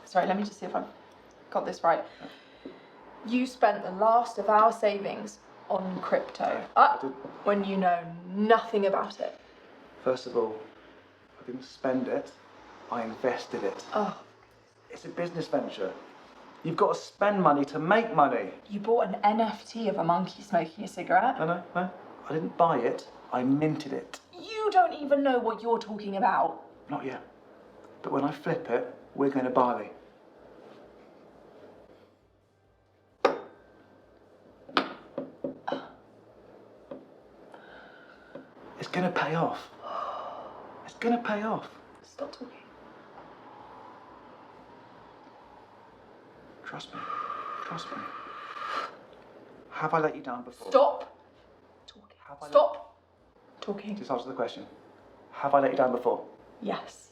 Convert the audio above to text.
Sorry, let me just see if I've got this right. You spent the last of our savings on crypto. When you know nothing about it. First of all, I didn't spend it, I invested it. Oh. It's a business venture. You've got to spend money to make money. You bought an NFT of a monkey smoking a cigarette? No. I didn't buy it, I minted it. You don't even know what you're talking about. Not yet. But when I flip it, we're going to Bali. It's going to pay off. It's going to pay off. Stop talking. Trust me. Trust me. Have I let you down before? Stop talking. Stop talking. Just answer the question. Have I let you down before? Yes.